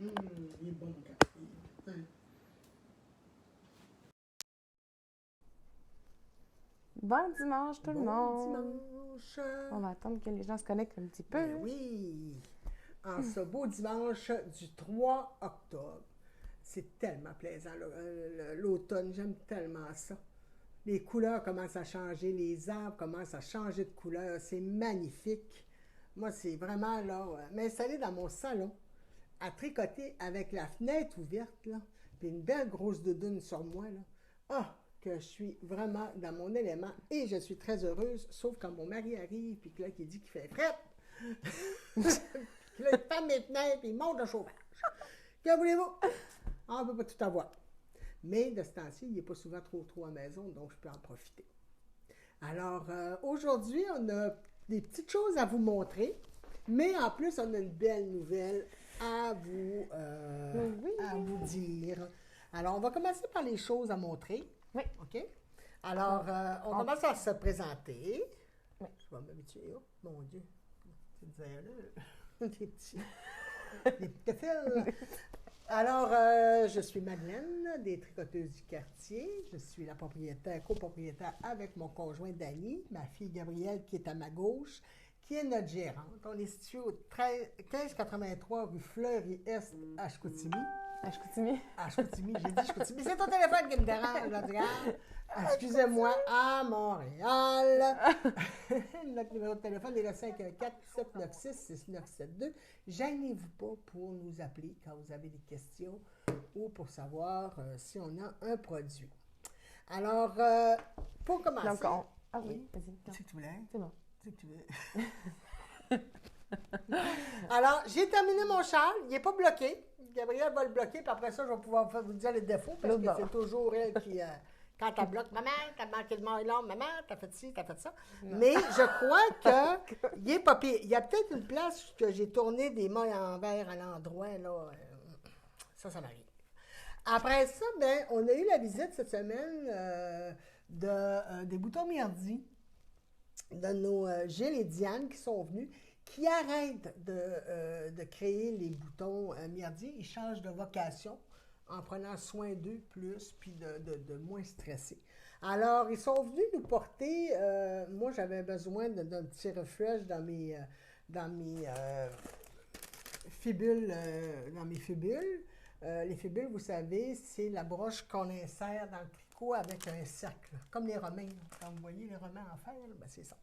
Il est bon, mon café. Bon dimanche tout le Bon monde! dimanche! On va attendre que les gens se connectent un petit peu. Ben oui! En ce beau dimanche du 3 octobre. C'est tellement plaisant, l'automne. J'aime tellement ça. Les couleurs commencent à changer, les arbres commencent à changer de couleur. C'est magnifique. Moi, c'est vraiment là, m'installer dans mon salon, à tricoter avec la fenêtre ouverte, là, puis une belle grosse doudoune sur moi, là. Ah, que je suis vraiment dans mon élément et je suis très heureuse, sauf quand mon mari arrive, puis que là, qui dit qu'il fait frette. Puis là, il ferme mes fenêtres, puis il monte le chauffage. Que voulez-vous? On ne peut pas tout avoir. Mais de ce temps-ci, il n'est pas souvent trop à la maison, donc je peux en profiter. Alors, aujourd'hui, on a des petites choses à vous montrer, mais en plus, on a une belle nouvelle à vous dire. Alors, on va commencer par les choses à montrer. Oui. OK? Alors, on commence à se présenter. Oui. Je vais m'habituer. Oh, mon Dieu. Tu disais là, des petits fils. Alors, je suis Madeleine, des Tricoteuses du quartier. Je suis la copropriétaire avec mon conjoint Dany, ma fille Gabrielle qui est à ma gauche, qui est notre gérante. On est situé au 1583 rue Fleury-Est à Chicoutimi. À Chicoutimi? À Chicoutimi, j'ai dit Chicoutimi. C'est ton téléphone qui me dérange, là, regarde. Excusez-moi, à Montréal. Notre numéro de téléphone est le 514-796-6972. Gênez-vous pas pour nous appeler quand vous avez des questions ou pour savoir si on a un produit. Alors, pour commencer... Donc, Ah oui, vas-y. C'est que tu voulais? C'est bon. C'est que tu veux. Alors, j'ai terminé mon châle. Il n'est pas bloqué. Gabrielle va le bloquer, puis après ça, je vais pouvoir vous dire les défauts, parce que c'est toujours elle qui... quand elle bloque, maman, t'as manqué de maillon, maman, t'as fait ci, t'as fait ça. Non. Mais je crois qu'il n'est pas pire. Il y a peut-être une place que j'ai tourné des mailles en verre à l'endroit, là. Ça m'arrive. Après ça, ben, on a eu la visite cette semaine des boutons Myrdi, de nos Gilles et Diane qui sont venus, qui arrêtent de créer les boutons Myrdi. Ils changent de vocation en prenant soin d'eux plus, puis de moins stresser. Alors, ils sont venus nous porter, moi j'avais besoin d'un petit refresh dans mes fibules, les fibules, vous savez, c'est la broche qu'on insère dans le tricot avec un cercle, comme les Romains. Quand vous voyez les Romains en fer, ben c'est ça.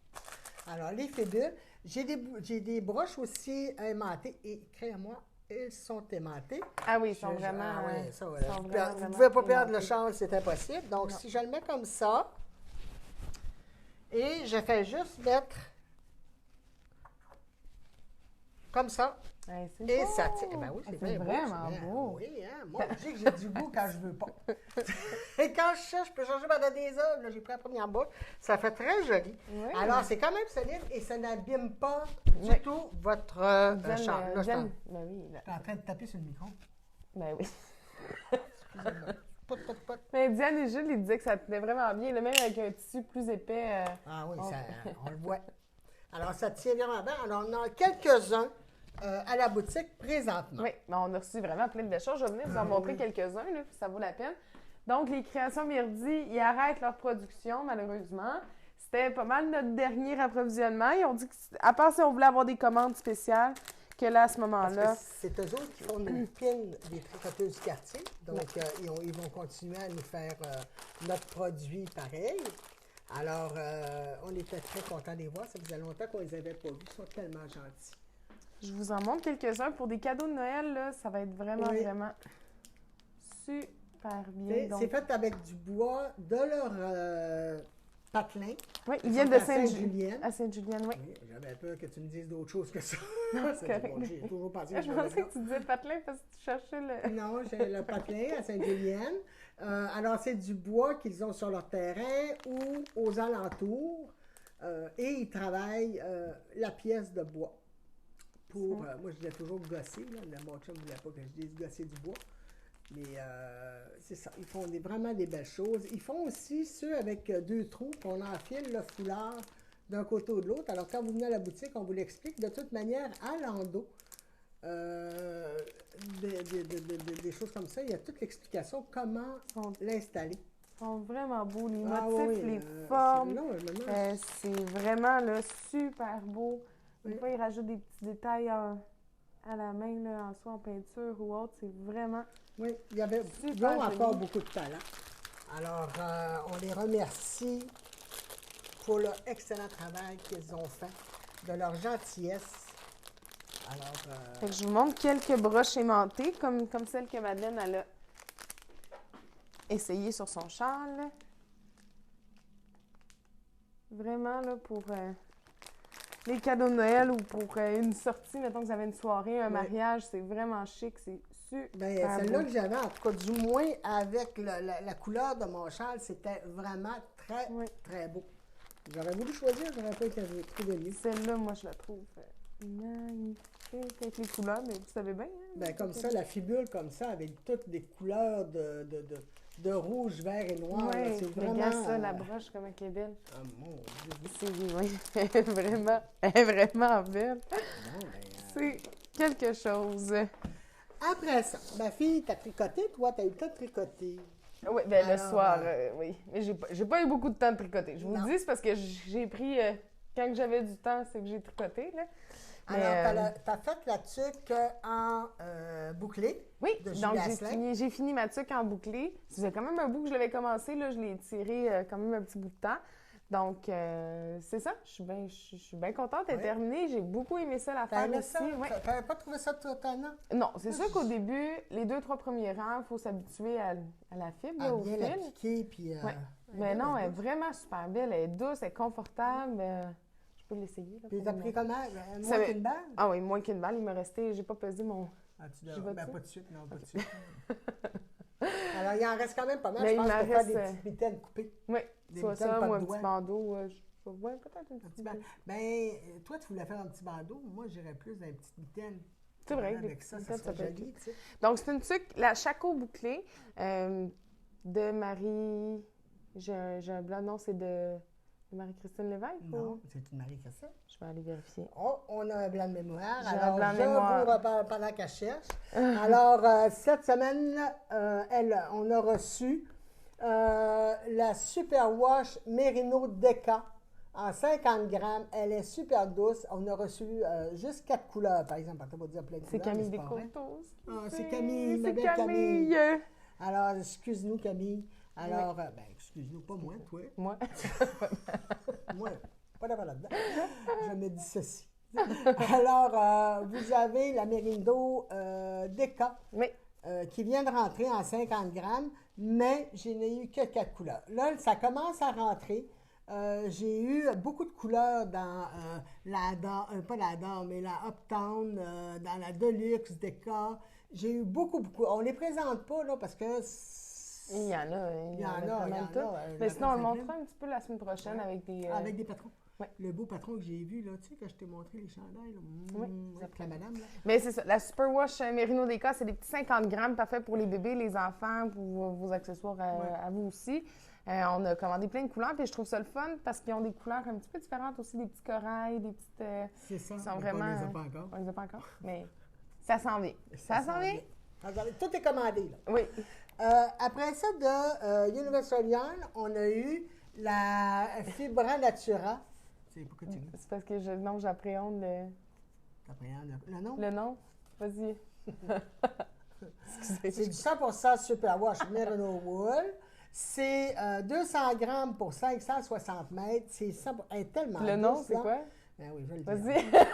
Alors, les fibules, j'ai des broches aussi aimantées, et créez-moi, elles sont aimantées. Ah oui, ils sont vraiment... Ah oui, ça, voilà. vous ne pouvez pas perdre le change, c'est impossible. Donc, non. Si je le mets comme ça, et je fais juste mettre comme ça, ouais, et beau. ça tient. Ben oui, c'est vraiment beau. Oui, hein? Moi, je dis que j'ai du goût quand je veux pas. Et quand je cherche, je peux changer pendant des heures. Là, j'ai pris la première bouche. Ça fait très joli. Oui. Alors, c'est quand même solide et ça n'abîme pas du tout votre champ. Là, je suis en train de taper sur le micro. Ben oui. Excusez-moi. Pot. Mais Diane et Jules, ils disaient que ça tenait vraiment bien, même avec un tissu plus épais. Ah oui, on le voit. Alors, ça tient vraiment bien. Alors, on en a quelques-uns à la boutique présentement. Oui, mais on a reçu vraiment plein de choses. Je vais venir vous en montrer quelques-uns, là, puis ça vaut la peine. Donc, les créations Myrdi, ils arrêtent leur production, malheureusement. C'était pas mal notre dernier approvisionnement. Ils ont dit qu'à part si on voulait avoir des commandes spéciales, que là, à ce moment-là... C'est eux autres qui font une pine des tricoteuses du quartier. Donc, ils vont continuer à nous faire notre produit pareil. Alors, on était très contents de les voir. Ça faisait longtemps qu'on les avait pas vus. Ils sont tellement gentils. Je vous en montre quelques-uns. Pour des cadeaux de Noël, là, ça va être vraiment super bien. C'est fait avec du bois de leur patelin. Oui, ils viennent de Sainte-Julienne. À Sainte-Julienne, oui. J'avais peur que tu me dises d'autres choses que ça. Non, c'est correct. Bon, j'ai toujours pensé que je pensais que tu disais patelin parce que tu cherchais le... Non, j'ai le patelin à Sainte-Julienne. Alors, c'est du bois qu'ils ont sur leur terrain ou aux alentours. Et ils travaillent la pièce de bois. Moi, je disais toujours gosser. Mon chum ne voulait pas que je dise gosser du bois. Mais c'est ça. Ils font vraiment des belles choses. Ils font aussi ceux avec 2 trous qu'on enfile le foulard d'un côté ou de l'autre. Alors, quand vous venez à la boutique, on vous l'explique. De toute manière, à l'endos des choses comme ça, il y a toute l'explication comment l'installer. Ils sont vraiment beaux, les Ah motifs, oui, les formes. non, C'est vraiment là, super beau. Des Oui. fois, ils rajoutent des petits détails à la main, là, soit en peinture ou autre. C'est vraiment... oui, ils Super ont joli. encore beaucoup de talent. Alors, on les remercie pour leur excellent travail qu'ils ont fait, de leur gentillesse. Alors, Fait que je vous montre quelques broches aimantées, comme celle que Madeleine elle a essayé sur son châle. Vraiment, là, pour les cadeaux de Noël ou pour une sortie, mettons que vous avez une soirée, un Oui. mariage, c'est vraiment chic, c'est super ben, celle-là beau. que j'avais, en tout cas, du moins avec la couleur de mon châle, c'était vraiment très, Oui. très beau. J'aurais voulu choisir, j'aurais pas été trouvé mieux. Celle-là, moi, je la trouve magnifique avec les couleurs, mais vous savez bien. Hein, Ben, comme ça, la fibule comme ça, avec toutes des couleurs de rouge, vert et noir, là, Oui, c'est mais vraiment... regarde ça, la broche, comment elle est belle. Ah, mon Dieu. C'est oui, elle est vraiment belle. Bon, ben, C'est quelque chose. après ça, ma fille, t'as tricoté, toi, t'as eu le temps de tricoter. Oui, ben le Alors, soir, oui. Mais j'ai pas eu beaucoup de temps de tricoter. Je vous Non. le dis, c'est parce que j'ai pris... quand j'avais du temps, c'est que j'ai tricoté, là. Mais, Alors, t'as fait la tuque en bouclé. oui, de donc Julie Asselin. j'ai fini ma tuque en bouclé. Ça faisait quand même un bout que je l'avais commencé, là. Je l'ai tiré quand même un petit bout de temps. Donc, c'est ça. Je suis bien contente. Elle est Ouais. terminée. J'ai beaucoup aimé ça, la T'as faire aimé aussi. ça? Ouais. T'avais pas trouvé ça tout étonnant? Non, c'est sûr qu'au début, les 2-3 premiers rangs, il faut s'habituer à la fibre, À là, au bien fil. l'appliquer, puis... Ouais. Mais non, elle est vraiment super belle. Elle est douce, elle est confortable. Je peux l'essayer. Là, Puis pour t'as le pris montrer. comment? Ça Moins va- qu'une balle? Ah oui, moins qu'une balle. Il me restait, j'ai pas pesé mon... Ah, tu Je dois... vais Ben, dessus? pas de suite, non, pas de suite. Alors, il en reste quand même pas mal, Mais je pense, il pour m'en faire reste, des petites mitaines coupées. Oui, Des soit mitaines ça, pas ou de un petit doigts. bandeau. Ouais, peut-être un Un petit petit bandeau. Ben, toi, tu voulais faire un petit bandeau. Moi, j'irais plus dans les petites mitaines. C'est vrai, Avec des ça, petites ça mitaines, serait ça peut joli, être tu sais. Donc, c'est une tuque, la Chaco bouclée de Marie... J'ai un blanc, non, c'est de Marie-Christine Lévesque? Non, Ou... c'est une Marie-Christine. Je vais aller vérifier. Oh, on a un blanc de mémoire. J'ai un Alors, blanc de je mémoire. vous reparle pendant qu'elle cherche. Alors, cette semaine, on a reçu la Super Wash Merino Deca en 50 grammes. Elle est super douce. On a reçu juste 4 couleurs, par exemple. On va dire plein de C'est couleurs, Camille mais c'est pas vrai. Descoteaux. Ah, c'est Camille, ma C'est belle Camille. Camille. Alors, excuse-nous, Camille. Alors, ben, excuse-nous, pas moi, toi. Moi. Moi, pas d'avoir là-dedans. Je me dis ceci. Alors, vous avez la Merindo Deca Oui. qui vient de rentrer en 50 grammes, mais je n'ai eu que 4 couleurs. Là, ça commence à rentrer. J'ai eu beaucoup de couleurs dans pas la Dame, mais la Uptown, dans la Deluxe Deca. J'ai eu beaucoup. On ne les présente pas, là, parce que... Il y en a. Il y en a, pas il y mal en tout. a, Mais sinon, on le la montrera un petit peu la semaine prochaine avec des... Avec des patrons. Ouais. Le beau patron que j'ai vu, là, tu sais, quand je t'ai montré les chandails, là, Oui, avec la madame, là. Mais c'est ça. La Super Wash Merino Deca, c'est des petits 50 grammes, parfait pour les bébés, les enfants, pour vos accessoires à vous aussi. On a commandé plein de couleurs, puis je trouve ça le fun parce qu'ils ont des couleurs un petit peu différentes aussi, des petits corails, des petites... C'est ça, ils sont mais vraiment... on les a pas encore. On les a pas encore, mais ça s'en vient. Ça s'en vient? Tout est commandé, là. Oui. Après ça, de Universal Yarn, on a eu la Fibra Natura. C'est pourquoi tu ris? C'est parce que j'appréhende T'appréhendes le nom? le nom. Vas-y. Excusez. C'est du 100% Superwash Merino Wool. C'est 200 grammes pour 560 mètres. C'est 100%. Elle est tellement Le nom, douce, c'est là. quoi? Ben oui, je vais le Vas-y. dire.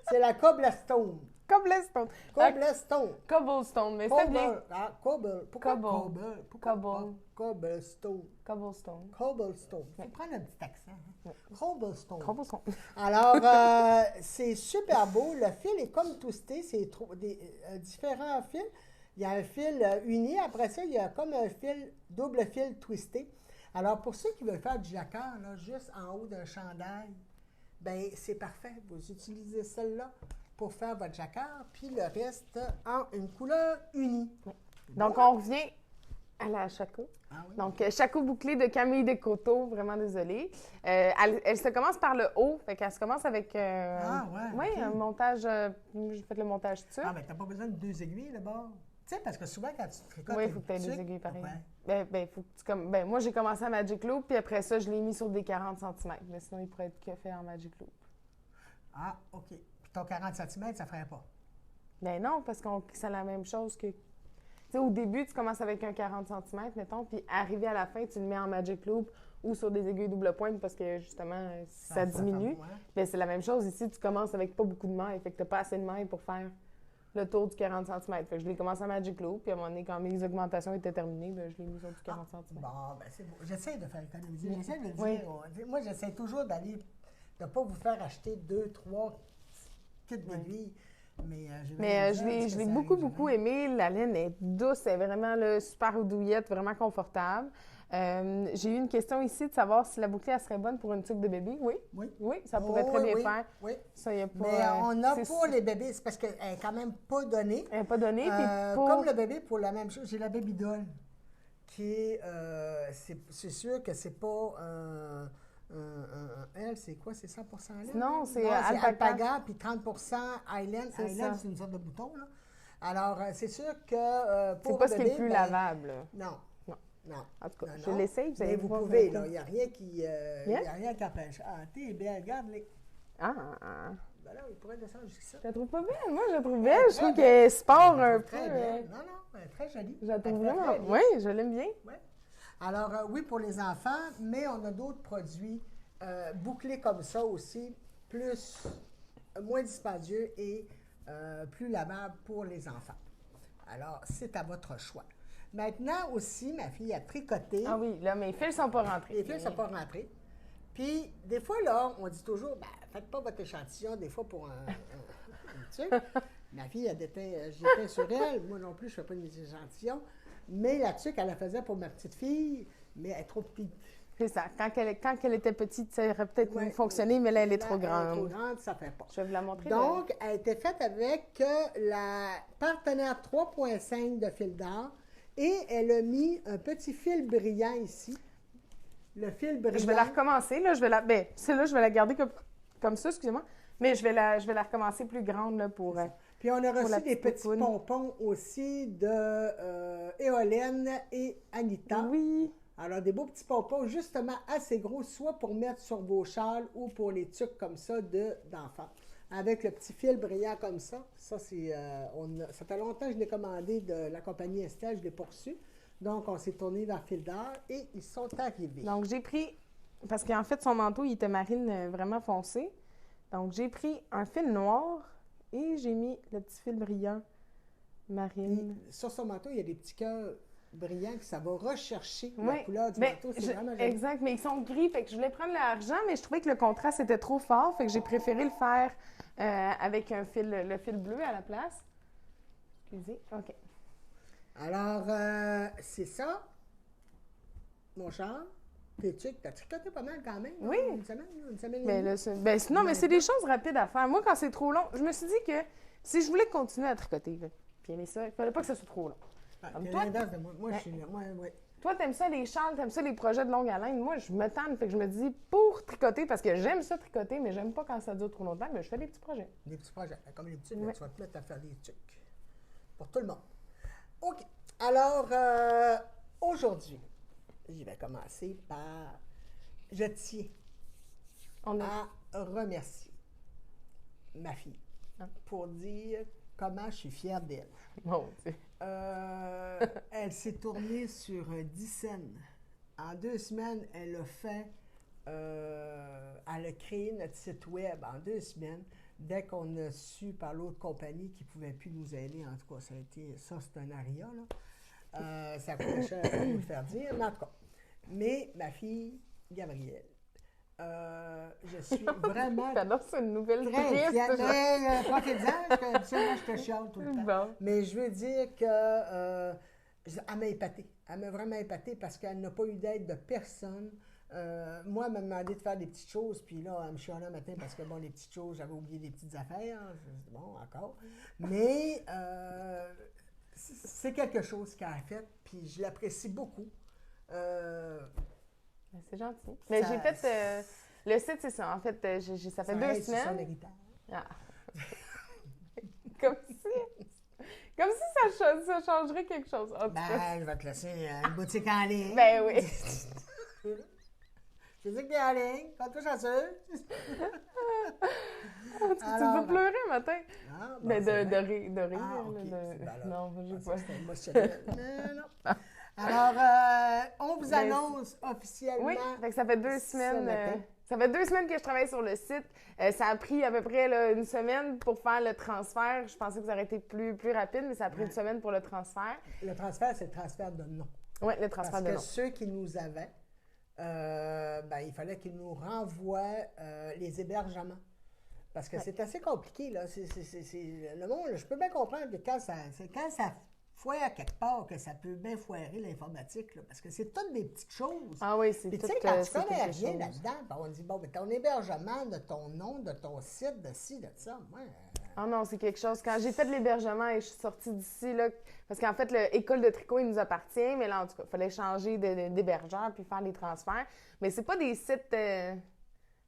C'est la Cobblestone. Cobblestone. Cobblestone. Cobblestone, mais c'est bien. Cobble. Pourquoi Cobble. Cobble? Pourquoi Cobble. pas Cobblestone? Cobblestone. Cobblestone. Il faut prendre un petit accent. Hein? Cobblestone. Cobblestone. Alors, c'est super beau. Le fil est comme twisté. C'est différents fils. Il y a un fil uni. Après ça, il y a comme un fil, double fil twisté. Alors, pour ceux qui veulent faire du jacquard, là, juste en haut d'un chandail, ben c'est parfait. Vous utilisez celle-là pour faire votre jacquard, puis le reste en une couleur unie. Donc, on revient À la Chaco. Ah oui? Donc, Chaco bouclé de Camille Descoteaux, vraiment désolée. Elle se commence par le haut, fait qu'elle se commence avec Ah ouais, ok. un montage, j'ai fait le montage dessus. Ah, mais t'as pas besoin de 2 aiguilles, là-bas. Tu sais, parce que souvent, quand tu tricotes Oui, il une faut que tu aies des tuque, aiguilles pareilles. ouais. Faut que tu comme. Moi, j'ai commencé à Magic Loop, puis après ça, je l'ai mis sur des 40 centimètres. Mais sinon, il pourrait être que fait en Magic Loop. Ah, OK. Puis ton 40 cm, ça ferait pas. Ben non, parce que c'est la même chose que. Tu sais, au début, tu commences avec un 40 centimètres, mettons, puis arrivé à la fin, tu le mets en Magic Loop ou sur des aiguilles double pointe parce que justement, ça diminue. fait- ouais. Ben, c'est la même chose ici, tu commences avec pas beaucoup de mailles, fait que t'as pas assez de mailles pour faire le tour du 40 centimètres. Fait que je l'ai commencé en Magic Loop, puis à un moment donné, quand mes augmentations étaient terminées, ben, je l'ai mis sur du 40 centimètres. Bon, ben c'est beau. J'essaie de faire économiser. J'essaie de le Oui. dire. Moi, j'essaie toujours d'aller, de ne pas vous faire acheter 2, 3 kits d'aiguilles. Mais, Je l'ai beaucoup aimé. La laine est douce, elle est vraiment là, super douillette, vraiment confortable. J'ai eu une question ici de savoir si la bouclier elle serait bonne pour une tuque de bébé. Oui. Oui, ça pourrait très bien faire. Oui. Ça, y a pas, Mais on a c'est- pour les bébés, c'est parce qu'elle n'est quand même pas donnée. Elle n'est pas donnée. Puis pour... Comme le bébé, pour la même chose, j'ai la Baby Doll, qui est, c'est sûr que c'est pas elle, c'est quoi? C'est 100% laine? Non, c'est alpaga. alpaga. Puis 30% Highland. C'est Highland, ça. c'est une sorte de bouton, là. Alors, c'est sûr que C'est pour pas le ce qui bébé, est plus ben, lavable. là. Non. Non. Non. En tout cas, Non, je non. l'essaye. Vous Mais allez vous voir, pouvez, ça va là. Il n'y a rien qui... y a rien qui empêche. Ah, t'es belle, regarde-les. Ah, Ben là, il pourrait descendre jusqu'ici. je la trouve pas belle. Moi, je la trouve belle. Je trouve qu'elle sport un peu. Très bien. Non, non, très jolie. Je la trouve Très, très vraiment. bien. Oui, je l'aime bien. Ouais. Alors, oui, pour les enfants, mais on a d'autres produits bouclés comme ça aussi, moins dispendieux et plus lavables pour les enfants. Alors, c'est à votre choix. Maintenant aussi, ma fille a tricoté. Ah oui, là, mes fils sont pas rentrés. Les fils ne sont pas rentrés. Puis, des fois, là, on dit toujours, ben, faites pas votre échantillon, des fois, pour un truc. Ma fille, j'étais sur elle. Moi non plus, je ne fais pas des échantillons. Mais la tuque, elle la faisait pour ma petite fille, mais elle est trop petite. C'est ça. Quand elle était petite, ça aurait peut-être Ouais. fonctionné, mais là, elle est trop Elle est grande. trop grande, ça ne fait pas. Je vais vous la montrer. Donc, elle a été faite avec la partenaire 3.5 de fil d'or et elle a mis un petit fil brillant ici. Le fil brillant. Je vais la recommencer. Là, celle-là, je vais la garder comme ça, excusez-moi. Mais je vais la recommencer plus grande là, pour... Puis on a la reçu des petite petits poupoune. pompons aussi de Éolène et Anita. Oui. Alors, des beaux petits pompons, justement assez gros, soit pour mettre sur vos châles ou pour les tuques comme ça d'enfants. Avec le petit fil brillant comme ça. Ça, ça fait longtemps que je l'ai commandé de la compagnie Estelle, je l'ai pas reçu. Donc, on s'est tourné vers Fil d'Or et ils sont arrivés. Donc, j'ai pris... Parce qu'en fait, son manteau, il était marine vraiment foncé. Donc, j'ai pris un fil noir et j'ai mis le petit fil brillant marine. Puis, sur son manteau, il y a des petits cœurs brillants que ça va rechercher la Oui. couleur du Ben, manteau. C'est vraiment joli. exact, mais ils sont gris, fait que je voulais prendre l'argent, mais je trouvais que le contraste était trop fort, fait que j'ai préféré le faire avec le fil bleu à la place. Excusez, OK. Alors, c'est ça, mon cher. Tes tuques, t'as tricoté pas mal quand même. Oui. Une semaine et Mais demie. là, non, mais c'est des choses rapides à faire. Moi, quand c'est trop long, je me suis dit que si je voulais continuer à tricoter, là, puis aimer ça, il fallait pas que ça soit trop long. Ah, Comme t'es toi. l'inverse de moi. Moi, je suis là. Moi, oui. Toi, t'aimes ça les châles, t'aimes ça les projets de longue haleine. Moi, je me tente, fait que je me dis pour tricoter, parce que j'aime ça tricoter, mais j'aime pas quand ça dure trop longtemps, mais je fais des petits projets. Des petits projets. Comme les tuques, Ouais. tu vas te mettre à faire des tuques. Pour tout le monde. OK. Alors, aujourd'hui, je vais commencer par... Je tiens On a... à remercier ma fille pour dire comment je suis fière d'elle. Mon Dieu. Elle s'est tournée sur 10 scènes. En 2 semaines, elle a fait... elle a créé notre site web en 2 semaines. Dès qu'on a su par l'autre compagnie qu'ils ne pouvaient plus nous aider, en tout cas, c'est un aria, là. Ça coûtait cher à vous le faire dire, mais en tout cas. Mais ma fille, Gabrielle, je suis vraiment J'adore, c'est une nouvelle très triste. fière. Mais profitez-en, habituellement, je te chiale tout le temps. Bon. Mais je veux dire que elle m'a épatée. Elle m'a vraiment épatée parce qu'elle n'a pas eu d'aide de personne. Moi, elle m'a demandé de faire des petites choses, puis là, elle me chialait un matin parce que, bon, les petites choses, j'avais oublié des petites affaires. Je dis, bon, encore. Mais c'est quelque chose qu'elle a fait, puis je l'apprécie beaucoup. C'est gentil. Mais Ça- j'ai fait... le site, c'est ça. En fait, ça fait 2 aide sur son semaines. héritage. Ah. Comme si... Comme si ça changerait quelque chose. En tout cas. Ben, je vais te laisser une boutique en ligne. Ben oui. Je sais que t'es en ligne, quand toi chanceuse. Tu veux pleurer matin? Ah, Ben, c'est de vrai. rire. Ah, là, ok. Ben alors, Non, j'ai ça, pas. c'était émotionnel. Non. Alors, on vous Ben, annonce officiellement. Oui, fait que ça fait 2 ce semaines. matin. Ça fait 2 semaines que je travaille sur le site. Ça a pris à peu près là, une semaine pour faire le transfert. Je pensais que ça aurait été plus rapide, mais ça a pris une semaine pour le transfert. Le transfert, c'est le transfert de nom. Oui, le transfert Parce de que nom. ceux qui nous avaient, ben, il fallait qu'ils nous renvoient les hébergements. Parce que c'est assez compliqué, là. Le monde, je peux bien comprendre que quand ça foire quelque part, que ça peut bien foirer l'informatique, là. Parce que c'est toutes des petites choses. Ah oui, c'est Puis tout. tu sais, quand tu c'est connais quelque rien chose. là-dedans, ben, on dit, bon, ben, ton hébergement, de ton nom, de ton site, de ci, de ça, moi... Ah non, c'est quelque chose. Quand j'ai fait de l'hébergement et je suis sortie d'ici, là, parce qu'en fait, l'école de tricot, il nous appartient, mais là, en tout cas, il fallait changer d'hébergeur puis faire les transferts. Mais c'est pas des sites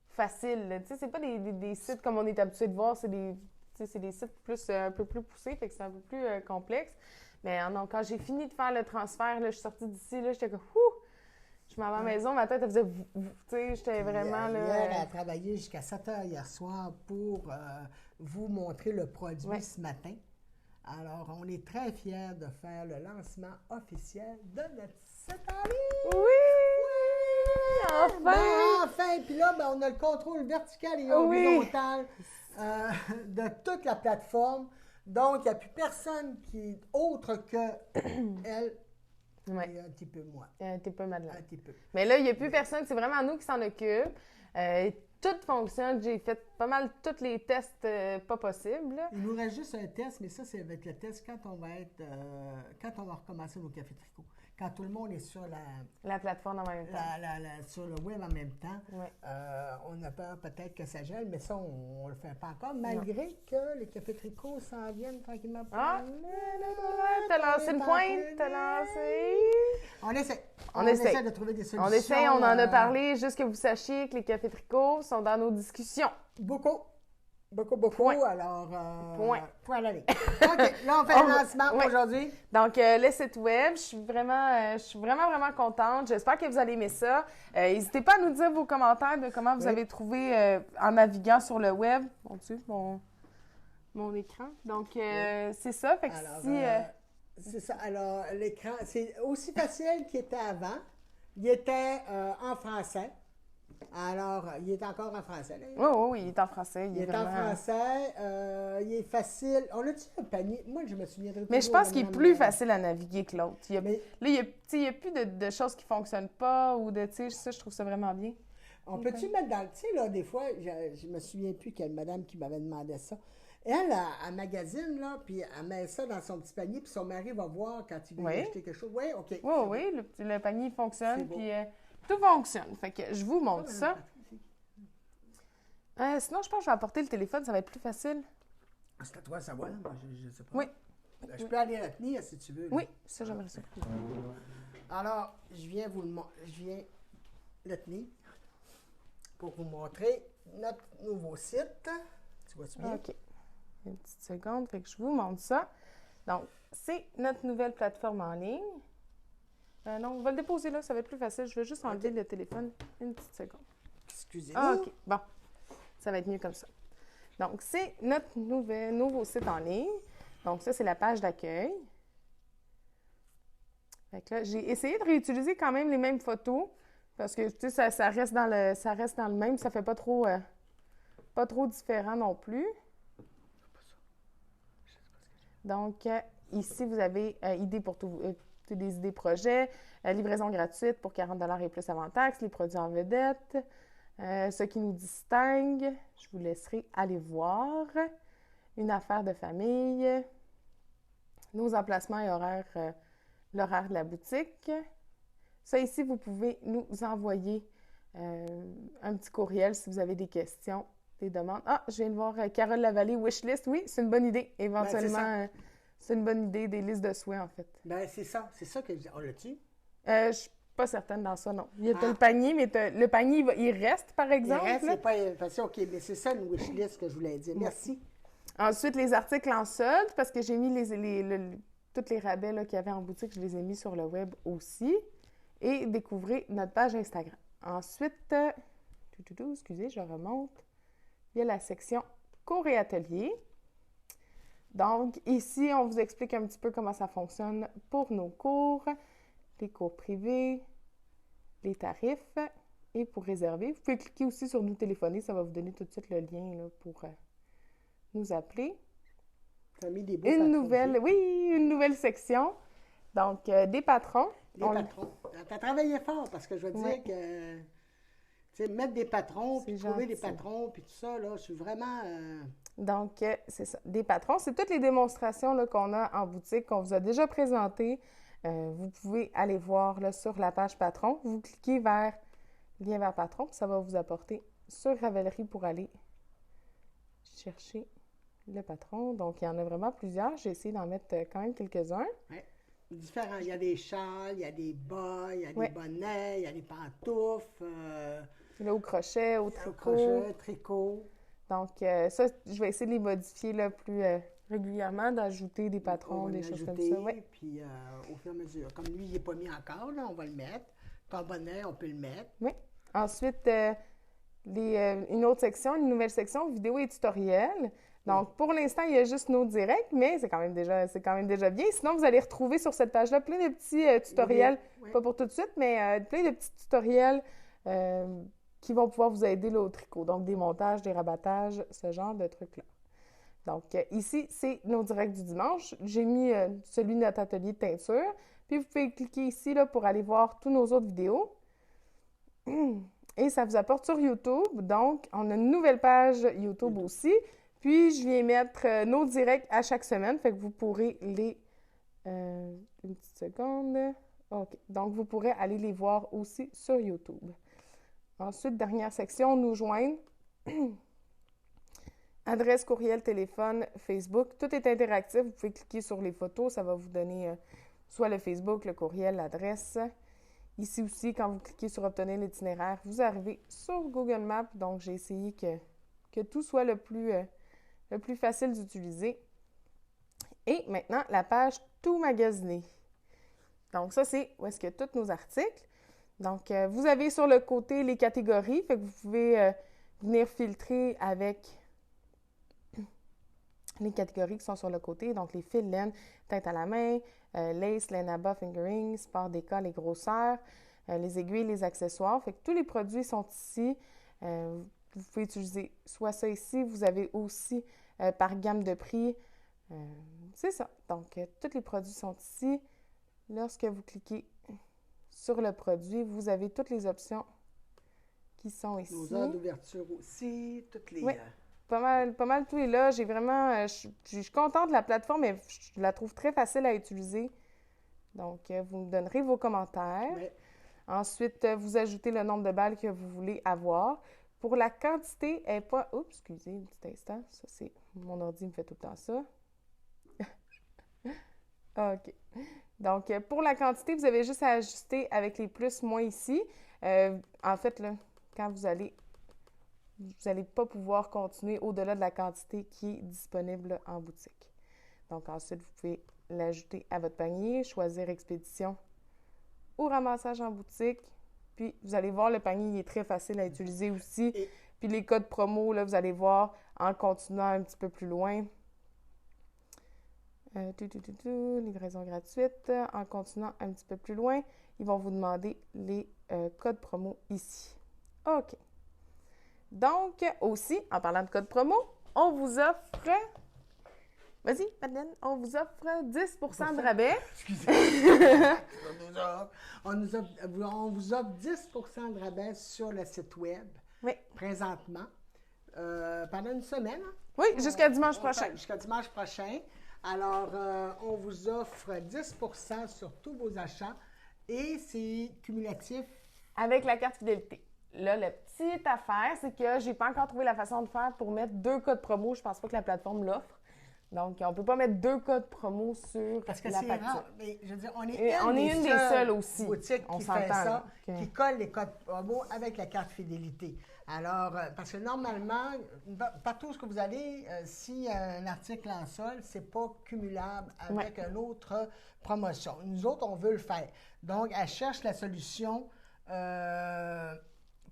faciles, là. Tu sais, c'est pas des sites comme on est habitué de voir, c'est des sites plus, un peu plus poussés, fait que c'est un peu plus complexe. Mais non, quand j'ai fini de faire le transfert, là, je suis sortie d'ici, là, j'étais comme, je m'en vais à la maison, ma tête, elle faisait, tu sais, j'étais vraiment, là... Hier, elle a travaillé jusqu'à 7 heures hier soir pour vous montrer le produit ce matin. Alors, on est très fiers de faire le lancement officiel de notre site en ligne. Oui! Enfin! Ben, enfin! Puis là, ben, on a le contrôle vertical et horizontal de toute la plateforme. Donc, il n'y a plus personne qui autre que elle et un petit peu moi. T'es pas Madeleine. Un petit peu. Mais là, il n'y a plus personne, c'est vraiment nous qui s'en occupe. Tout fonctionne, j'ai fait pas mal tous les tests pas possibles. Il nous reste juste un test, mais ça, c'est avec le test quand on va recommencer nos cafés tricots. Quand tout le monde est sur La plateforme en même temps. sur le web en même temps, Ouais. on a peur peut-être que ça gèle, mais ça, on ne le fait pas encore, malgré que les cafés tricots s'en viennent tranquillement. Ah! T'as lancé une pointe, t'as lancé... On essaie. On essaie de trouver des solutions. On essaie, on en a parlé, juste que vous sachiez que les cafés tricots sont dans nos discussions. Beaucoup. Point. Alors, Point. Point à la ligne. OK, là, on fait le lancement aujourd'hui. Donc, le site web, je suis vraiment contente. J'espère que vous allez aimer ça. N'hésitez pas à nous dire vos commentaires de comment vous avez trouvé en naviguant sur le web. Mon Dieu, mon écran. Donc, c'est ça. Fait que Alors, c'est ça. Alors, l'écran, c'est aussi facile qu'il était avant. Il était en français. Alors, il est encore en français. Là. Oui, il est en français. Il est en français. Il est facile. On a-tu un panier? Moi, je me souviendrai Mais je pense qu'il est plus facile à naviguer que l'autre. Là, il n'y a plus de choses qui ne fonctionnent pas ou de, tu sais, ça, je trouve ça vraiment bien. On peut-tu mettre dans le... Tu sais, là, des fois, je me souviens plus quelle madame qui m'avait demandé ça. Elle magasine, là, puis elle met ça dans son petit panier, puis son mari va voir quand il veut acheter quelque chose. Oui, OK. Oui, le panier fonctionne, puis tout fonctionne. Fait que je vous montre ça. Sinon, je pense que je vais apporter le téléphone, ça va être plus facile. C'est à toi à savoir, moi, je ne sais pas. Oui. Je peux aller la tenir si tu veux. Là. Oui, ça, j'aimerais ça. Alors, je viens le tenir pour vous montrer notre nouveau site. Tu vois-tu bien? OK. Une petite seconde, fait que je vous montre ça. Donc, c'est notre nouvelle plateforme en ligne. Non, on va le déposer là, ça va être plus facile. Je vais juste enlever le téléphone. Une petite seconde. Excusez-moi. Ah, OK. Bon. Ça va être mieux comme ça. Donc, c'est notre nouveau site en ligne. Donc, ça, c'est la page d'accueil. Fait que là, j'ai essayé de réutiliser quand même les mêmes photos parce que, tu sais, ça reste dans le même. Ça fait pas trop différent non plus. Donc, ici, vous avez idées pour des idées projets, livraison gratuite pour 40 $ et plus avant taxe, les produits en vedette, ce qui nous distingue, je vous laisserai aller voir, une affaire de famille, nos emplacements et l'horaire de la boutique. Ça ici, vous pouvez nous envoyer un petit courriel si vous avez des questions, des demandes. Ah, je viens de voir Carole Lavallée, Wishlist. Oui, c'est une bonne idée. Éventuellement, C'est une bonne idée, des listes de souhaits, en fait. Ben, c'est ça que je dis. On l'a-tu? Je suis pas certaine dans ça, non. Il y a Ah. le panier, mais le panier, il reste, par Il exemple. reste, là. c'est pas facile. OK, mais c'est ça une wishlist que je voulais dire. Merci. Ensuite, les articles en solde, parce que j'ai mis tous les rabais là, qu'il y avait en boutique, je les ai mis sur le web aussi. Et découvrez notre page Instagram. Ensuite, excusez, je remonte. Il y a la section cours et ateliers. Donc, ici, on vous explique un petit peu comment ça fonctionne pour nos cours, les cours privés, les tarifs et pour réserver. Vous pouvez cliquer aussi sur nous téléphoner, ça va vous donner tout de suite le lien là, pour nous appeler. Tu as mis des beaux patrons. Une nouvelle section. Donc, des patrons. Des patrons. Tu as travaillé fort parce que je veux dire que, tu sais, mettre des patrons, puis trouver des patrons, puis tout ça, là, je suis vraiment... Donc, c'est ça. Des patrons, c'est toutes les démonstrations là, qu'on a en boutique, qu'on vous a déjà présentées. Vous pouvez aller voir là, sur la page patron. Vous cliquez vers lien vers patron, ça va vous apporter sur Ravelry pour aller chercher le patron. Donc, il y en a vraiment plusieurs. J'ai essayé d'en mettre quand même quelques-uns. Oui. Différents. Il y a des châles, il y a des bas, il y a des bonnets, il y a des pantoufles. Là, au crochet, au tricot. Tricot. Donc, ça, je vais essayer de les modifier là, plus régulièrement, d'ajouter des patrons, des choses comme ça. Ouais. Puis, au fur et à mesure. Comme lui, il n'est pas mis encore, là, on va le mettre. Ton bonnet, on peut le mettre. Oui. Ensuite, une autre section, une nouvelle section, vidéo et tutoriel. Donc, pour l'instant, il y a juste nos directs, mais c'est quand même déjà bien. Sinon, vous allez retrouver sur cette page-là plein de petits tutoriels, pas pour tout de suite, mais plein de petits tutoriels qui vont pouvoir vous aider là, au tricot. Donc, des montages, des rabattages, ce genre de trucs-là. Donc, ici, c'est nos directs du dimanche. J'ai mis celui de notre atelier de teinture. Puis, vous pouvez cliquer ici là, pour aller voir tous nos autres vidéos. Et ça vous apporte sur YouTube. Donc, on a une nouvelle page YouTube aussi. Puis, je viens mettre nos directs à chaque semaine. Fait que vous pourrez les... une petite seconde. OK. Donc, vous pourrez aller les voir aussi sur YouTube. Ensuite, dernière section, nous joindre. Adresse, courriel, téléphone, Facebook. Tout est interactif. Vous pouvez cliquer sur les photos. Ça va vous donner soit le Facebook, le courriel, l'adresse. Ici aussi, quand vous cliquez sur « Obtenir l'itinéraire », vous arrivez sur Google Maps. Donc, j'ai essayé que tout soit le plus facile d'utiliser. Et maintenant, la page « Tout magasiner ». Donc, ça, c'est où est-ce qu'il y a tous nos articles. Donc, vous avez sur le côté les catégories. Fait que vous pouvez venir filtrer avec les catégories qui sont sur le côté. Donc, les fils laine, teinte à la main, lace, laine à bas, fingering, sport déca, les grosseurs, les aiguilles, les accessoires. Fait que tous les produits sont ici. Vous pouvez utiliser soit ça ici. Vous avez aussi par gamme de prix. C'est ça. Donc, tous les produits sont ici. Lorsque vous cliquez sur le produit, vous avez toutes les options qui sont ici. Nos heures d'ouverture aussi, toutes les... Oui, pas mal tout est là. J'ai vraiment... je suis contente de la plateforme, mais je la trouve très facile à utiliser. Donc, vous me donnerez vos commentaires. Oui. Ensuite, vous ajoutez le nombre de balles que vous voulez avoir. Pour la quantité, elle n'est pas... Oups, excusez un petit instant. Ça, c'est... Mon ordi me fait tout le temps ça. OK. Donc, pour la quantité, vous avez juste à ajuster avec les plus, moins ici. En fait, là, quand vous n'allez pas pouvoir continuer au-delà de la quantité qui est disponible en boutique. Donc, ensuite, vous pouvez l'ajouter à votre panier, choisir expédition ou ramassage en boutique. Puis, vous allez voir, le panier il est très facile à utiliser aussi. Puis, les codes promo, là, vous allez voir en continuant un petit peu plus loin. Livraison gratuite. En continuant un petit peu plus loin, ils vont vous demander les codes promo ici. OK. Donc, aussi, en parlant de code promo, on vous offre... Vas-y, Madeleine, on vous offre 10% de rabais. Excusez-moi. on vous offre 10% de rabais sur le site web, présentement, pendant une semaine. Oui, jusqu'à dimanche prochain. Jusqu'à dimanche prochain. Alors, on vous offre 10% sur tous vos achats et c'est cumulatif. Avec la carte fidélité. Là, la petite affaire, c'est que j'ai pas encore trouvé la façon de faire pour mettre 2 codes promo. Je pense pas que la plateforme l'offre. Donc, on ne peut pas mettre 2 codes promo sur Parce que la c'est facture. rare. Mais je veux dire, on est une des seules aussi. boutiques On qui s'entend, fait ça, là, que- qui colle les codes promo avec la carte fidélité. Alors, parce que normalement, partout où vous allez, si un article en solde, c'est pas cumulable avec une autre promotion. Nous autres, on veut le faire. Donc, elle cherche la solution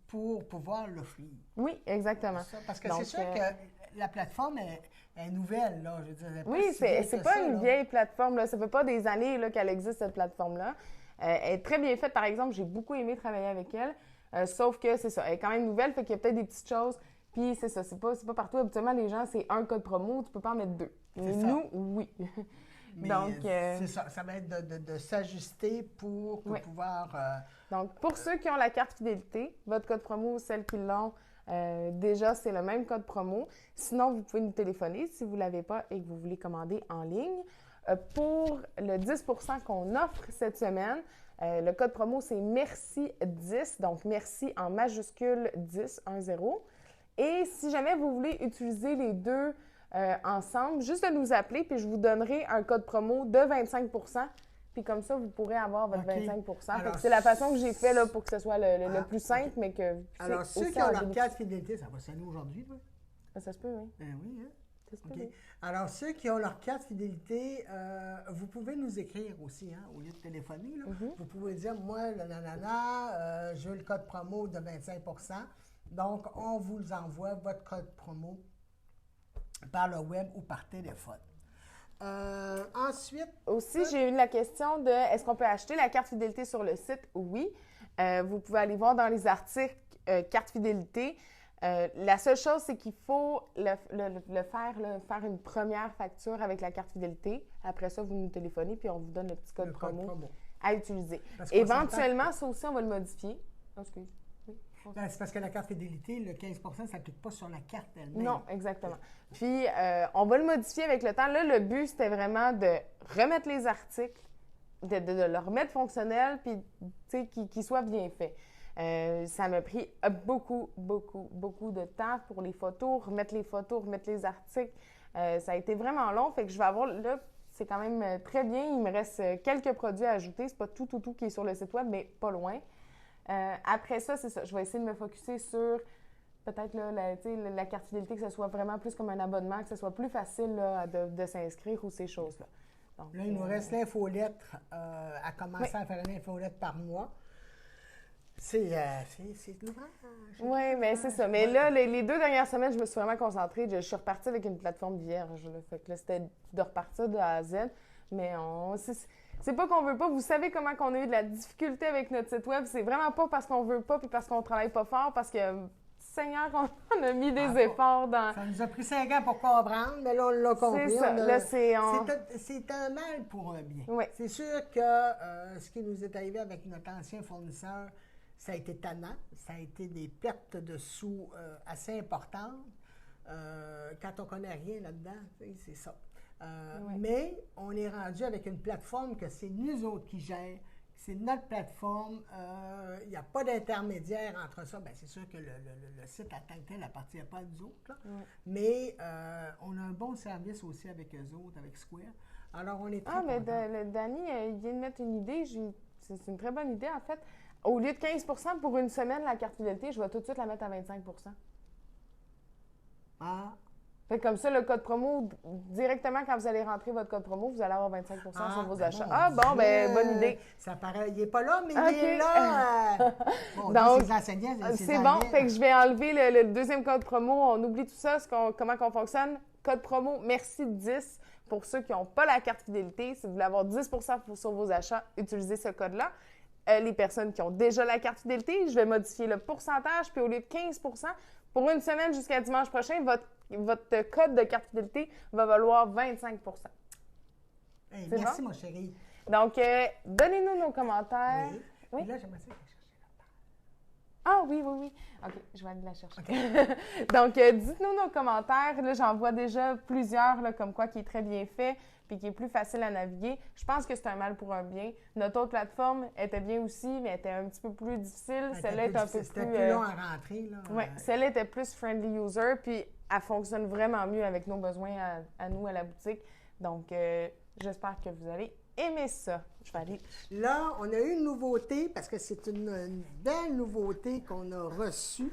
pour pouvoir l'offrir. Oui, exactement. Ça, parce que Donc, c'est sûr que la plateforme est nouvelle, là. Je veux dire, elle est pas Oui, si vieille c'est que pas ça, une là. vieille plateforme, là. Ça fait pas des années là, qu'elle existe, cette plateforme-là. Elle est très bien faite, par exemple. J'ai beaucoup aimé travailler avec elle. Sauf que c'est ça, elle est quand même nouvelle, fait qu'il y a peut-être des petites choses. Puis c'est ça, c'est pas partout. Habituellement, les gens, c'est un code promo, tu peux pas en mettre 2. Mais ça. nous, oui. Mais Donc, c'est ça, ça va être de s'ajuster pour pouvoir... Donc, pour ceux qui ont la carte fidélité, votre code promo, celles qui l'ont, déjà, c'est le même code promo. Sinon, vous pouvez nous téléphoner si vous ne l'avez pas et que vous voulez commander en ligne. Pour le 10 % qu'on offre cette semaine, le code promo, c'est MERCI10, donc merci en majuscule 10, 1, 0. Et si jamais vous voulez utiliser les deux ensemble, juste de nous appeler, puis je vous donnerai un code promo de 25 %. Puis comme ça, vous pourrez avoir votre 25 % Alors, c'est la façon que j'ai fait là, pour que ce soit le plus simple, OK. mais que... Alors, ceux qui ont leur carte fidélité, ça va sonner aujourd'hui, toi? Ça se peut, oui. Ben oui, hein? Ça se peut, OK. oui. Alors, ceux qui ont leur carte fidélité, vous pouvez nous écrire aussi, hein, au lieu de téléphoner. Là. Vous pouvez dire, moi, le nanana, je veux le code promo de 25 %. Donc, on vous envoie votre code promo par le web ou par téléphone. Ensuite... Aussi, j'ai eu la question de est-ce qu'on peut acheter la carte fidélité sur le site? Oui. Vous pouvez aller voir dans les articles carte fidélité. La seule chose, c'est qu'il faut faire une première facture avec la carte fidélité. Après ça, vous nous téléphonez puis on vous donne le petit code promo à utiliser. Éventuellement, ça aussi, on va le modifier. Oh, excuse. Oui. Ben, c'est parce que la carte fidélité, le 15 % ça ne s'applique pas sur la carte elle-même. Non, exactement. Puis, on va le modifier avec le temps. Là, le but, c'était vraiment de remettre les articles, de le remettre fonctionnel, puis, tu sais, qu'il soit bien fait. Ça m'a pris beaucoup de temps pour les photos, remettre les articles. Ça a été vraiment long, fait que je vais avoir, là, c'est quand même très bien. Il me reste quelques produits à ajouter. C'est pas tout qui est sur le site web, mais pas loin. Après ça, c'est ça. Je vais essayer de me focusser sur peut-être là, la carte fidélité, que ce soit vraiment plus comme un abonnement, que ce soit plus facile là, de s'inscrire ou ces choses-là. Donc, là, il nous reste l'infolettre à commencer à faire une infolettre par mois. C'est de l'ouvrage. Oui, mais c'est ça. Mais là, les 2 dernières semaines, je me suis vraiment concentrée. Je suis repartie avec une plateforme vierge. Là. Fait que là, c'était de repartir de A à Z. Mais c'est pas qu'on veut pas. Vous savez comment qu'on a eu de la difficulté avec notre site web. C'est vraiment pas parce qu'on veut pas puis parce qu'on travaille pas fort, parce que, Seigneur, on a mis des efforts dans... Ça nous a pris 5 ans pour comprendre, mais là, on l'a compris. C'est ça. Là, c'est un mal pour un bien. Oui. C'est sûr que ce qui nous est arrivé avec notre ancien fournisseur, ça a été tannant. Ça a été des pertes de sous assez importantes. Quand on ne connaît rien là-dedans, c'est ça. Oui. Mais on est rendu avec une plateforme que c'est nous autres qui gèrent. C'est notre plateforme. Il n'y a pas d'intermédiaire entre ça. Bien, c'est sûr que le site en tant que tel n'appartient pas à nous autres. Là. Oui. Mais on a un bon service aussi avec eux autres, avec Square. Alors, on est très contents. Mais Danny, il vient de mettre une idée. C'est une très bonne idée, en fait. Au lieu de 15 % pour une semaine, la carte fidélité, je vais tout de suite la mettre à 25 %. Ah! Fait que comme ça, le code promo, directement quand vous allez rentrer votre code promo, vous allez avoir 25 % sur vos achats. Bonne idée. Ça paraît, il n'est pas là, mais il est là. Donc, ses enseignants, c'est bon. Fait que je vais enlever le deuxième code promo. On oublie tout ça, comment on fonctionne. Code promo, merci 10. Pour ceux qui n'ont pas la carte fidélité, si vous voulez avoir 10 % sur vos achats, utilisez ce code-là. Les personnes qui ont déjà la carte fidélité, je vais modifier le pourcentage, puis au lieu de 15 % pour une semaine jusqu'à dimanche prochain, votre code de carte fidélité va valoir 25 % Hey, merci, mon chéri. Donc, donnez-nous nos commentaires. Oui. Et là, j'aimerais ça aller chercher la table. Ah oui. OK, je vais aller la chercher. Okay. Donc, dites-nous nos commentaires. Là, j'en vois déjà plusieurs, là, comme quoi qui est très bien fait puis qui est plus facile à naviguer. Je pense que c'est un mal pour un bien. Notre autre plateforme était bien aussi, mais elle était un petit peu plus difficile. Celle-là est un peu plus... C'était plus long à rentrer, là. Oui, celle-là était plus friendly user. Puis elle fonctionne vraiment mieux avec nos besoins à nous, à la boutique. Donc, j'espère que vous allez aimer ça. Je vais aller... Là, on a eu une nouveauté, parce que c'est une belle nouveauté qu'on a reçue,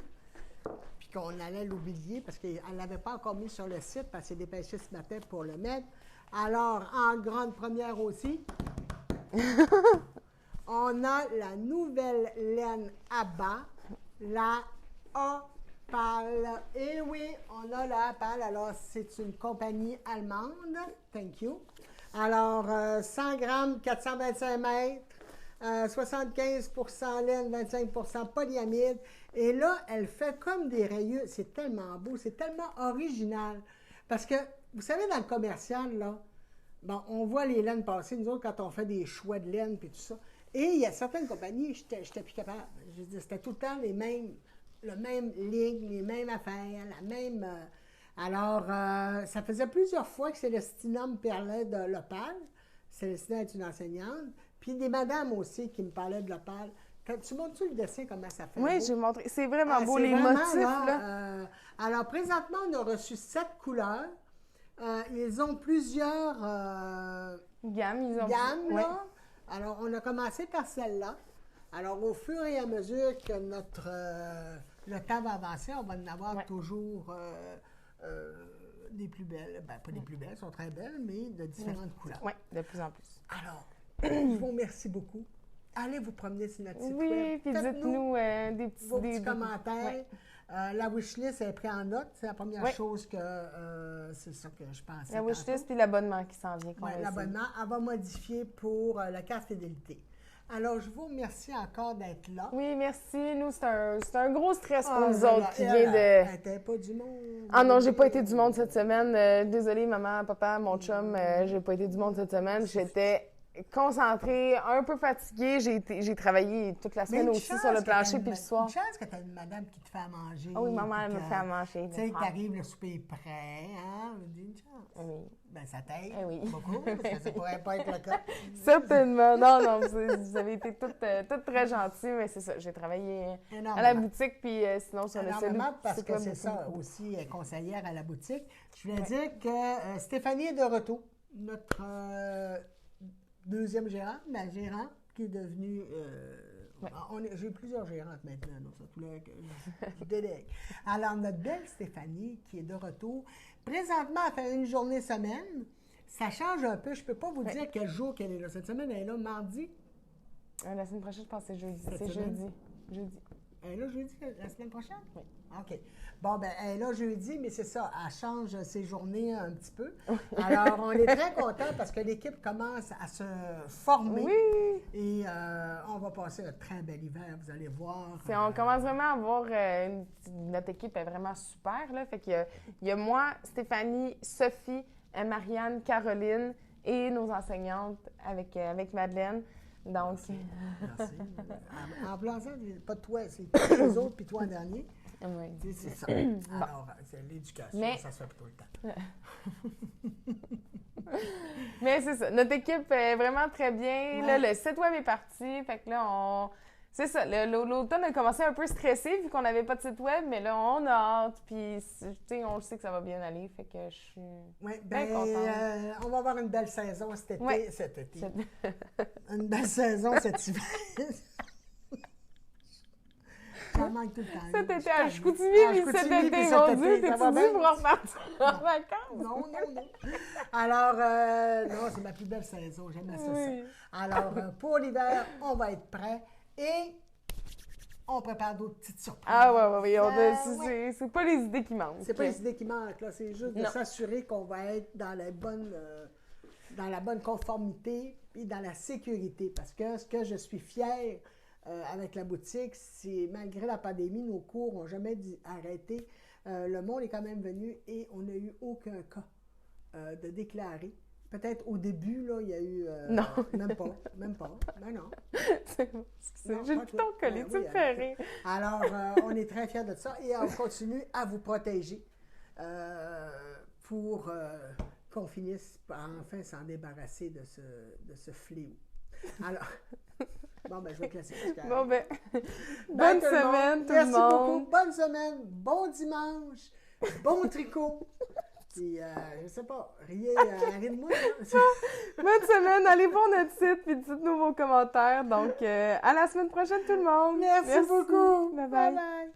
puis qu'on allait l'oublier, parce qu'elle ne l'avait pas encore mis sur le site, parce qu'elle s'est dépêchée ce matin pour le mettre. Alors, en grande première aussi, on a la nouvelle laine Abba, la Opal. Et oui, on a la Opal. Alors, c'est une compagnie allemande. Thank you. Alors, 100 grammes, 425 mètres, 75 laine, 25 polyamide. Et là, elle fait comme des rayures. C'est tellement beau, c'est tellement original. Parce que, vous savez, dans le commercial, là, bon, on voit les laines passer, nous autres, quand on fait des choix de laine et tout ça. Et il y a certaines compagnies, j'étais plus capable. Je veux dire, c'était tout le temps le même ligne, les mêmes affaires, la même... alors, ça faisait plusieurs fois que Célestina me parlait de l'Opal. Célestina est une enseignante. Puis des madames aussi qui me parlaient de l'Opal. Tu montres-tu le dessin, comment ça fait? Oui, beau? j'ai montré. C'est vraiment beau, c'est les vraiment, motifs, là. Alors, présentement, on a reçu 7 couleurs. Ils ont plusieurs Gammes, gammes, ouais. là. Alors, on a commencé par celle-là. Alors, au fur et à mesure que le temps va avancer, on va en avoir toujours des plus belles. Ben, pas des plus belles, elles sont très belles, mais de différentes couleurs. Oui, de plus en plus. Alors, je vous remercie beaucoup. Allez vous promener sur notre site web. Oui, puis dites-nous des petits... Vos petits commentaires. Ouais. La wishlist est prise en note. C'est la première chose que... c'est ça que je pensais. La wishlist puis l'abonnement qui s'en vient. Oui, l'abonnement, elle va modifier pour la carte fidélité. Alors, je vous remercie encore d'être là. Oui, merci. Nous, c'est un gros stress pour nous autres qui vient de... Elle n'était pas du monde. Ah non, j'ai pas été du monde cette semaine. Désolée, maman, papa, mon chum, j'ai pas été du monde cette semaine. J'étais concentrée, un peu fatiguée. J'ai travaillé toute la semaine aussi sur le plancher puis le soir. Une chance que tu as une madame qui te fait à manger. Ah oui, maman, elle me fait à manger. Tu sais, t'arrives, le souper est prêt, hein? Une chance. Oui. Ben, ça t'aide oui. beaucoup, parce que ça pourrait pas être le cas. Certainement. Non, vous avez été toutes très gentilles, mais c'est ça. J'ai travaillé à la boutique, puis sinon sur le site. Parce que c'est ça aussi, conseillère à la boutique. Je voulais dire que Stéphanie est de retour. Notre deuxième gérante, la gérante qui est devenue... j'ai eu plusieurs gérantes maintenant, donc ça, tous les je délègue. Alors, notre belle Stéphanie qui est de retour. Présentement, elle fait une journée semaine. Ça change un peu. Je ne peux pas vous dire quel jour qu'elle est là. Cette semaine, elle est là mardi. La semaine prochaine, je pense que c'est jeudi. C'est jeudi. Elle est là jeudi, la semaine prochaine? Oui. OK. Bon, ben elle est là jeudi, mais c'est ça, elle change ses journées un petit peu. Alors, on est très contents parce que l'équipe commence à se former. Oui! Et on va passer un très bel hiver, vous allez voir. On commence vraiment à voir, notre équipe est vraiment super, là. Fait qu'il y a moi, Stéphanie, Sophie, Marianne, Caroline et nos enseignantes avec Madeleine. Donc, merci. En plaçant, pas de toi, c'est les autres, puis toi en dernier. Oui. C'est ça. Alors, c'est l'éducation, ça se fait tout le temps. Mais c'est ça. Notre équipe est vraiment très bien. Ouais. Là, le site web est parti. Fait que là, c'est ça. L'automne a commencé un peu stressé vu qu'on n'avait pas de site web, mais là, on a hâte. Puis, tu sais, on le sait que ça va bien aller. Fait que je suis bien contente. On va avoir une belle saison cet été. Ouais. Cet été. Une belle saison cet hiver. Ça manque tout le temps. Cet été à Chicoutimi, puis cet été, mon Dieu, t'es-tu dit pour repartir en vacances? Non. Alors, non, c'est ma plus belle saison. J'aime ça. Oui. Alors, pour l'hiver, on va être prêts et on prépare d'autres petites surprises. Ah oui. C'est pas les idées qui manquent. C'est pas les idées qui manquent, là. C'est juste de s'assurer qu'on va être dans la bonne conformité et dans la sécurité. Parce que ce que je suis fière avec la boutique, c'est malgré la pandémie, nos cours n'ont jamais arrêté. Le monde est quand même venu et on n'a eu aucun cas de déclaré. Peut-être au début, là, il y a eu... non. Même pas. Ben non. J'ai le piton collé, tu me fais rire. Alors, on est très fiers de ça et on continue à vous protéger pour qu'on finisse par enfin s'en débarrasser de ce fléau. Alors... Bon, ben, je vais te laisser. Bon, ben, bonne semaine, tout le monde. Merci beaucoup. Bonne semaine. Bon dimanche. Bon tricot. Puis, je sais pas, riez de moi. Bonne semaine, allez voir notre site puis dites-nous vos commentaires. Donc, à la semaine prochaine tout le monde. Merci beaucoup. Bye bye. Bye bye.